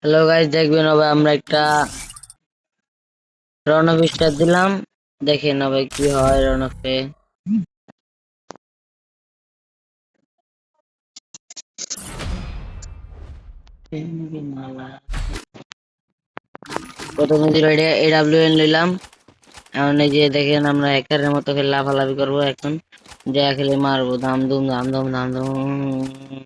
Hello guys, দেখবেন হবে আমরা একটা রণক স্টার দিলাম। দেখেন হবে কি হয় রণকে। প্রথমে দিল AWN নিলাম। এখন এই যে দেখেন আমরা হ্যাকারের মতো খেলে লাফালাফি করবো এখন। যা খেলে মারবো ধাম ধুম ধাম ধুম ধাম ধুম।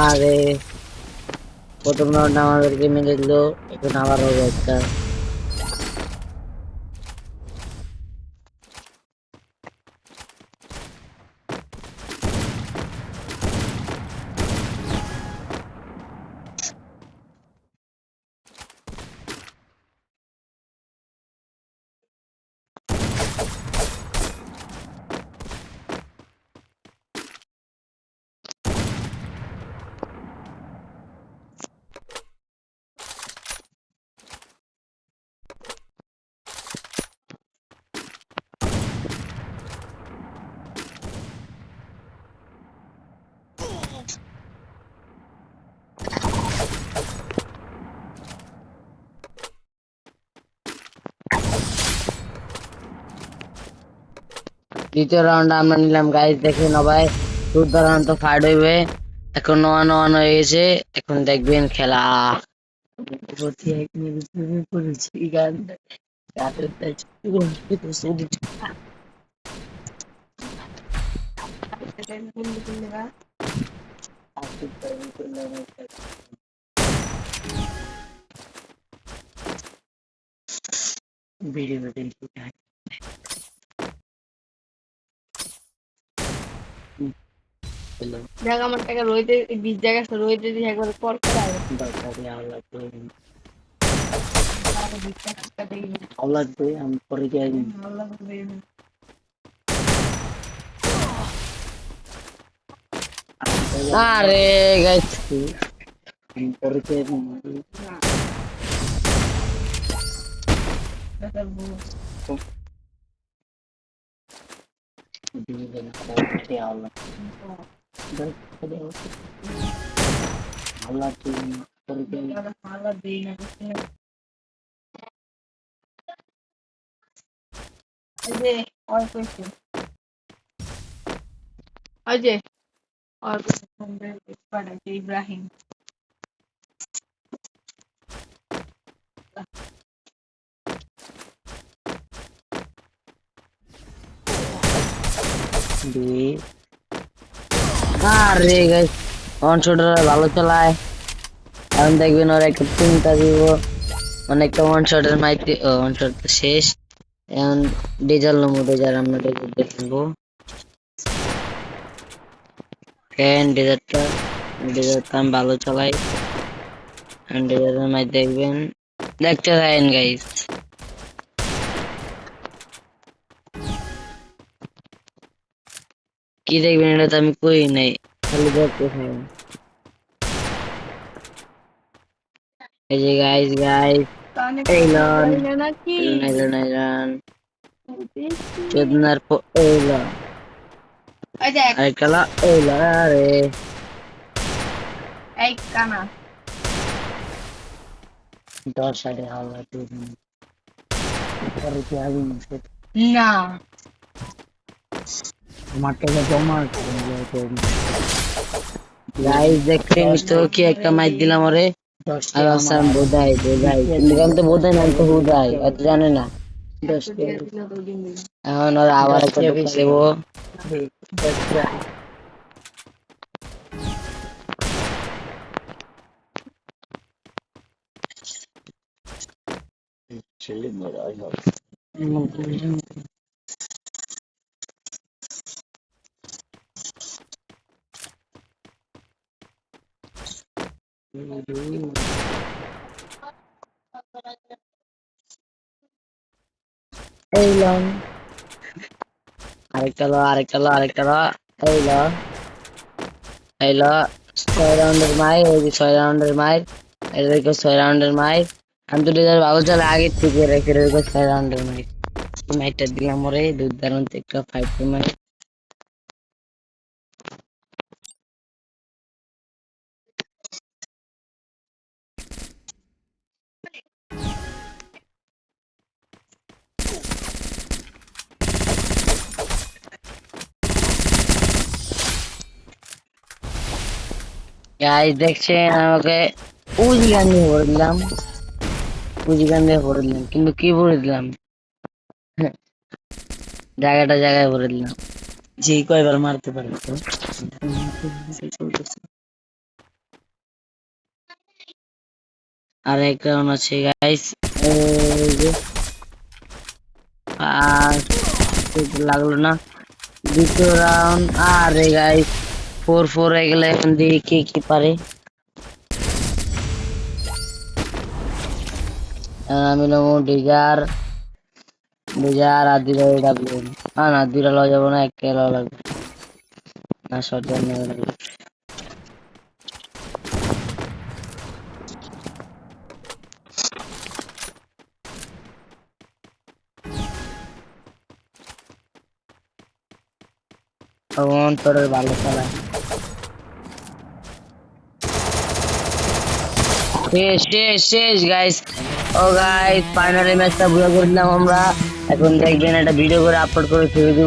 আরে প্রথম রাউন্ড আমাদেরকে মেরে দিল, এখন আবার হবে একটা। দ্বিতীয় রাউন্ড আমরা নিলাম গাইস, দেখেন সবাই দুর্দান্ত ফাইট হইবে। এখন নোয়ান নোয়ান হয়ে গেছে, এখন দেখবেন খেলা। দেখ আমার টাকা রইতে 20 জায়গা রইতে দিয়ে একবার কল করা লাগবে আমি পরে যাই। আরে গাইস আমি পরে যাই। অজয় और পাঠাইছে ইব্রাহিম আরে গাইস ওয়ান শটার ভালো চালায়। এখন দেখবেন ওরা একটা তিনটা দিব, অনেকটা ওয়ান শটের মাইতে ওয়ান শট শেষ। এখন ডিজেল নমো ডিজার আমরা দেখবো। ডিজারটা আমি ভালো চালাই। ডিজারের মাই দেখবেন, দেখতে থাকেন গাইস। কি দেখবেন এটা তো আমি কই নাই, খালি দেখতে থাকেন। এই যে গাইস গাইস এলন নাকি এলন এলন এলন চোদনার এলন দেখ আরে কালা এলন আরে এই কানা 10 সাইডে হাওয়া পরে কি আগে না আমার টাকা জমা গাইস দেখছেন তো কি একটা মাইর দিলাম ওরে। আর আসাম বোধাই বোধাই কিন্তু গান তো বোধাই না, তো বোধাই এত জানে না। এখন ওরা আবার একটা ঢুকা দেবো। এই লন আরেকটা লো এই লো 6 রাউন্ডের মাই, এই যে 6 রাউন্ডের মাই, এদেরকে 6 রাউন্ডের মাই। আমি তো ডিজার ভালো চলে আগে থেকে রেখে রেখে 6 রাউন্ডের মাই। মাইটা দিলাম ওরে দুর্দান্ত একটা ফাইট মাই। গাইস দেখছেন আমাকে উজি গান দিয়ে ভরে দিলাম, কিন্তু কি ভরে দিলাম, জায়গায় ভরে দিলাম। যে কয়বার মারতে পারে তো আর এক রাউন্ড আছে গাইস। আর লাগলো না দ্বিতীয় রাউন্ড। আরে গাইস 4-4 হয়ে গেলে এখন দিয়ে কি পারে। আমি নেবো ডিজার আর দিলে ডাব্লিউ। না দুইটা লওয়া যাবো না, একটা লওয়া লাগবে। না শর্ট গান নেওয়া লাগবে। ভগবান তোর ভালো খেলা। শেষ গাইস। ও গাইস ফাইনালি ম্যাচটা বুঝে করলাম আমরা। এখন দেখবেন একটা ভিডিও করে আপলোড করে ছেড়ে দিব।